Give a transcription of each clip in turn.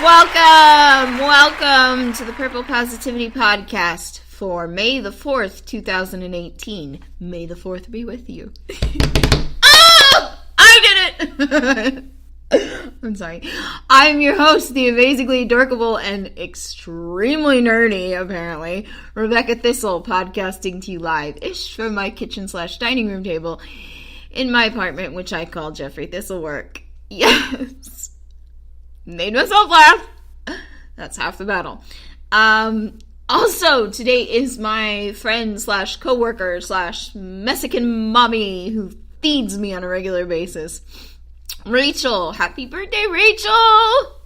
Welcome to the Purple Positivity Podcast for May the 4th, 2018. May the 4th be with you. Oh! I did it! I'm sorry. I'm your host, the amazingly adorable and extremely nerdy, apparently, Rebecca Thistle, podcasting to you live-ish from my kitchen/dining room table in my apartment, which I call Jeffrey Thistlework. Yes. Made myself laugh. That's half the battle. Also, today is my friend/coworker/Mexican mommy who feeds me on a regular basis. Rachel. Happy birthday, Rachel!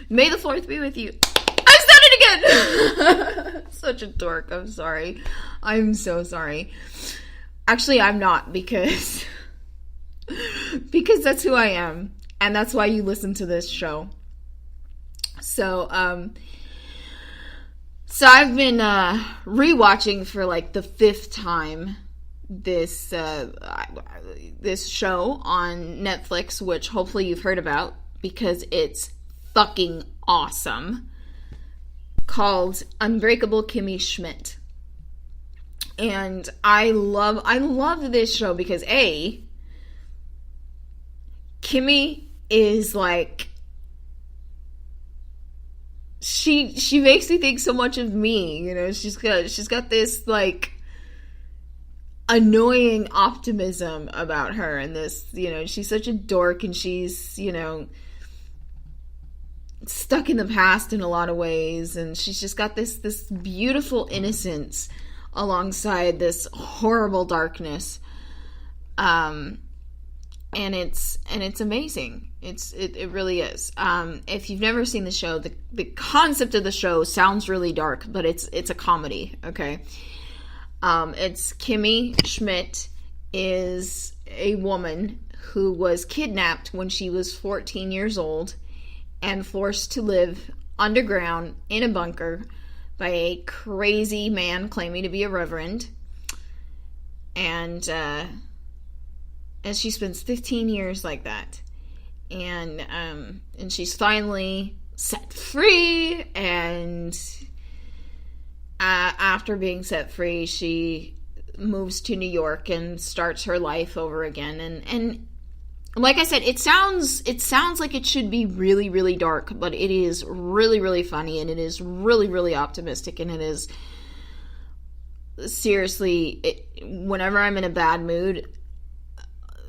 May the 4th be with you. I've said it again! Such a dork. I'm sorry. I'm so sorry. Actually, I'm not, because that's who I am. And that's why you listen to this show. So I've been rewatching for like the 5th time this show on Netflix, which hopefully you've heard about because it's fucking awesome, called Unbreakable Kimmy Schmidt. And I love this show because Kimmy is like, she makes me think so much of me, you know. She's got this like annoying optimism about her, and this, you know, she's such a dork, and she's, you know, stuck in the past in a lot of ways, and she's just got this beautiful innocence alongside this horrible darkness. And it's amazing. It really is. If you've never seen the show, the concept of the show sounds really dark, but it's a comedy, okay? It's Kimmy Schmidt is a woman who was kidnapped when she was 14 years old and forced to live underground in a bunker by a crazy man claiming to be a reverend. And she spends 15 years like that. And she's finally set free, and after being set free, she moves to New York and starts her life over again. And like I said, it sounds like it should be really, really dark, but it is really, really funny, and it is really, really optimistic, and it is seriously, whenever I'm in a bad mood,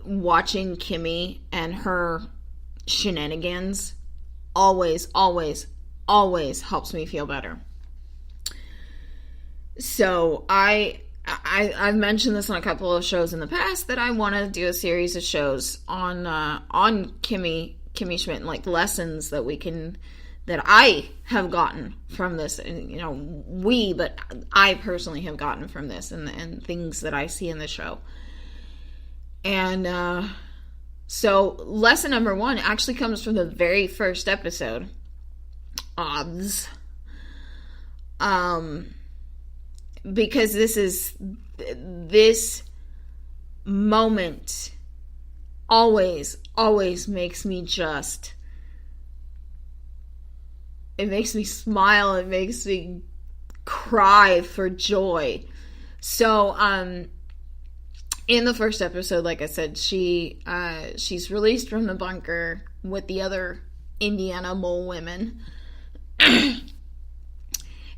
watching Kimmy and her shenanigans always helps me feel better. So I've mentioned this on a couple of shows in the past that I want to do a series of shows on Kimmy Schmidt, and like lessons that I have gotten from this, and you know, but I personally have gotten from this, and things that I see in the show. And so lesson number 1 actually comes from the very first episode. Because this moment always makes me it makes me smile, it makes me cry for joy. So, in the first episode, like I said, she's released from the bunker with the other Indiana mole women. And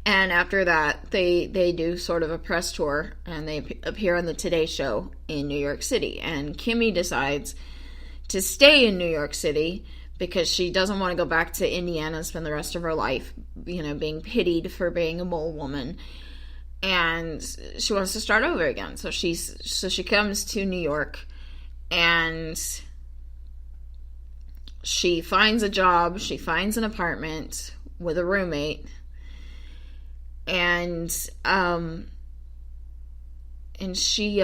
after that, they do sort of a press tour, and they appear on the Today Show in New York City. And Kimmy decides to stay in New York City because she doesn't want to go back to Indiana and spend the rest of her life, you know, being pitied for being a mole woman. And she wants to start over again. So she comes to New York, and she finds a job. She finds an apartment with a roommate, and she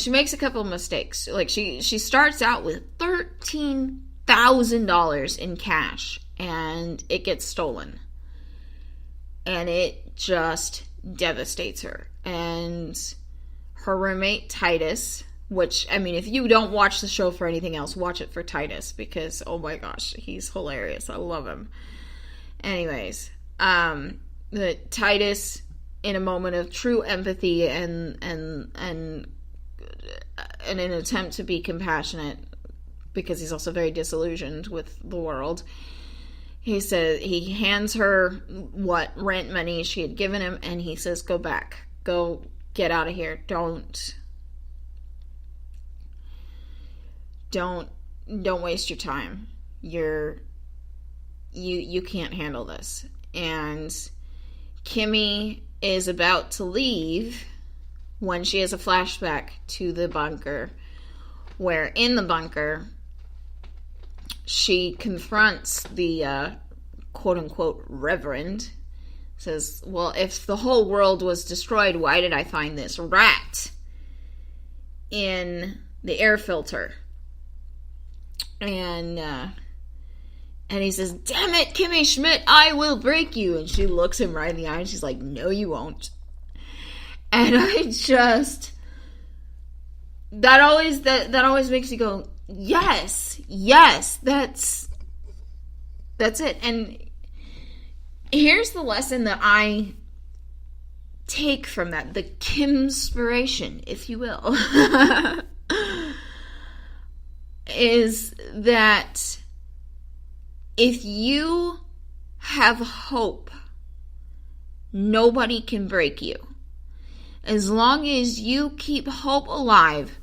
makes a couple of mistakes. Like she starts out with $13,000 in cash, and it gets stolen, and it just devastates her. And her roommate Titus, Which, I mean, if you don't watch the show for anything else, watch it for Titus, because, oh my gosh, he's hilarious. I love him. Anyways, the Titus, in a moment of true empathy and in an attempt to be compassionate, because he's also very disillusioned with the world, he says, he hands her what rent money she had given him, and he says, go back. Go get out of here. Don't waste your time. You can't handle this. And Kimmy is about to leave when she has a flashback to the bunker, where in the bunker she confronts the quote-unquote reverend. Says, well, if the whole world was destroyed, why did I find this rat in the air filter? And he says, damn it, Kimmy Schmidt, I will break you. And she looks him right in the eye and she's like, no, you won't. And I just, that always makes me go, yes, that's it. And here's the lesson that I take from that, the Kim-spiration, if you will, is that if you have hope, nobody can break you. As long as you keep hope alive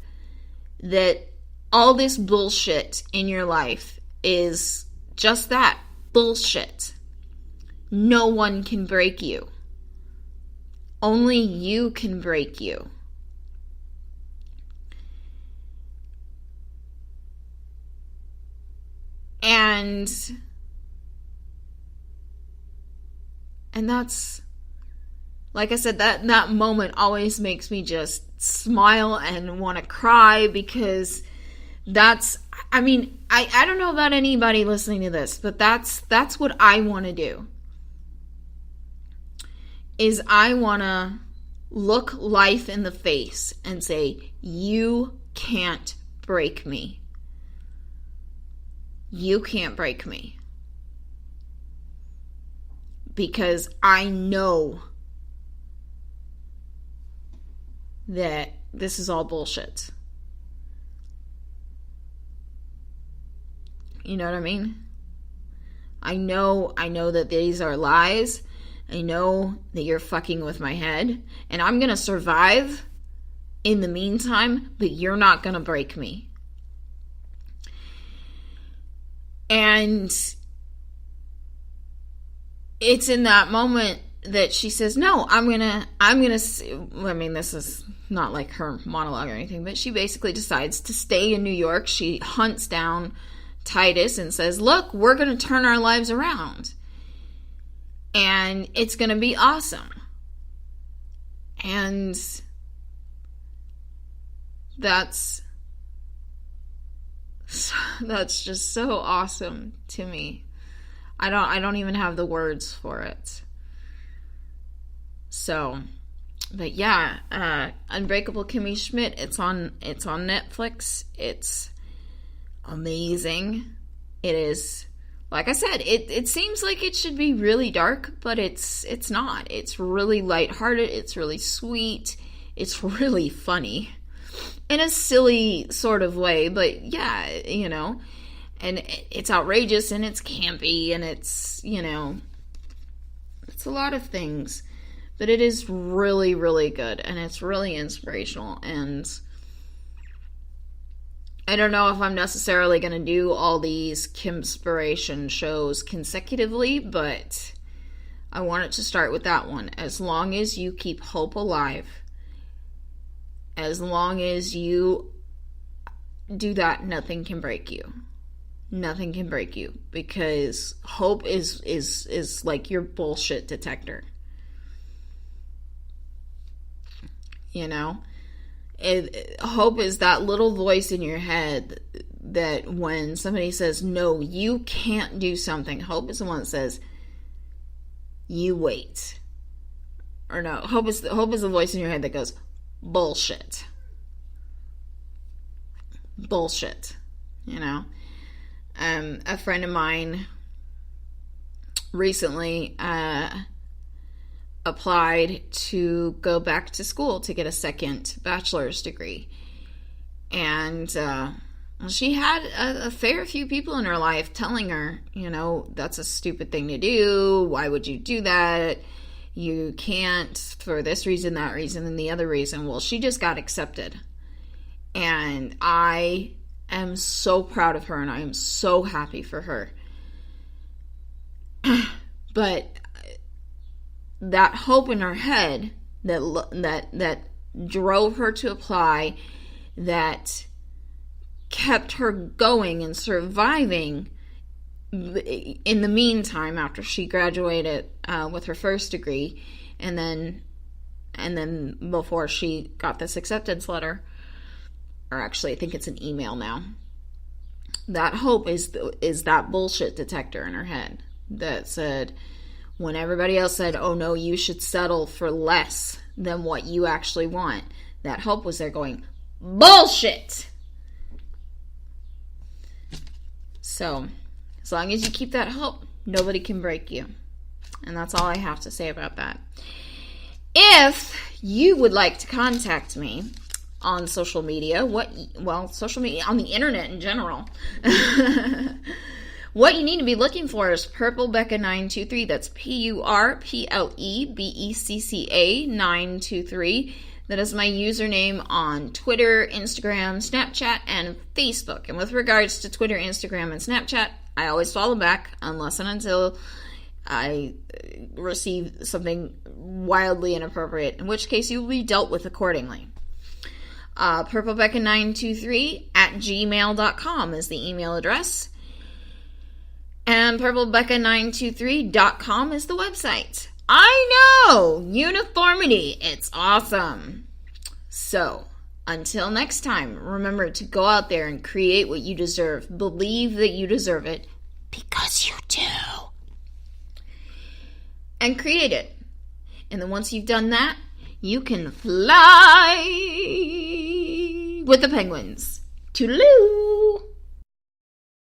that all this bullshit in your life is just that, bullshit, no one can break you. Only you can break you. And that's, like I said, that moment always makes me just smile and want to cry, because that's, I mean, I don't know about anybody listening to this, but that's what I want to do. Is I want to look life in the face and say, you can't break me. You can't break me. Because I know that this is all bullshit. You know what I mean? I know that these are lies. I know that you're fucking with my head. And I'm going to survive in the meantime, but you're not going to break me. And it's in that moment that she says, no, I'm gonna, I mean, this is not like her monologue or anything, but she basically decides to stay in New York. She hunts down Titus and says, look, we're gonna turn our lives around. And it's gonna be awesome. And that's just so awesome to me. I don't even have the words for it. So, but yeah, Unbreakable Kimmy Schmidt, it's on Netflix. It's amazing. It is, like I said, it seems like it should be really dark, but it's not. It's really lighthearted, it's really sweet, it's really funny. In a silly sort of way, but yeah, you know, and it's outrageous and it's campy and it's, you know, it's a lot of things, but it is really, really good and it's really inspirational. And I don't know if I'm necessarily going to do all these Kim-spiration shows consecutively, but I wanted to start with that one. As long as you keep hope alive, as long as you do that, nothing can break you. Nothing can break you, because hope is like your bullshit detector. You know? Hope is that little voice in your head that when somebody says, no, you can't do something, hope is the one that says, you wait. Or no, hope is the voice in your head that goes, bullshit. bullshit, you know. A friend of mine recently applied to go back to school to get a second bachelor's degree. And she had a fair few people in her life telling her, you know, that's a stupid thing to do. Why would you do that? You can't for this reason, that reason, and the other reason. Well, she just got accepted. And I am so proud of her, and I am so happy for her. But that hope in her head that drove her to apply, that kept her going and surviving in the meantime after she graduated with her first degree, and then before she got this acceptance letter, or actually I think it's an email now. That hope is that bullshit detector in her head that said, when everybody else said, oh no, you should settle for less than what you actually want, that hope was there going, bullshit! So, as long as you keep that hope, nobody can break you. And that's all I have to say about that. If you would like to contact me on social media, social media, on the internet in general, what you need to be looking for is PurpleBecca923. That's PurpleBecca 923. That is my username on Twitter, Instagram, Snapchat, and Facebook. And with regards to Twitter, Instagram, and Snapchat, I always follow back unless and until I receive something wildly inappropriate, in which case you will be dealt with accordingly. PurpleBecca923 at gmail.com is the email address. And PurpleBecca923.com is the website. I know! Uniformity. It's awesome. So, until next time, remember to go out there and create what you deserve. Believe that you deserve it, because you do. And create it. And then once you've done that, you can fly with the penguins. Toodaloo!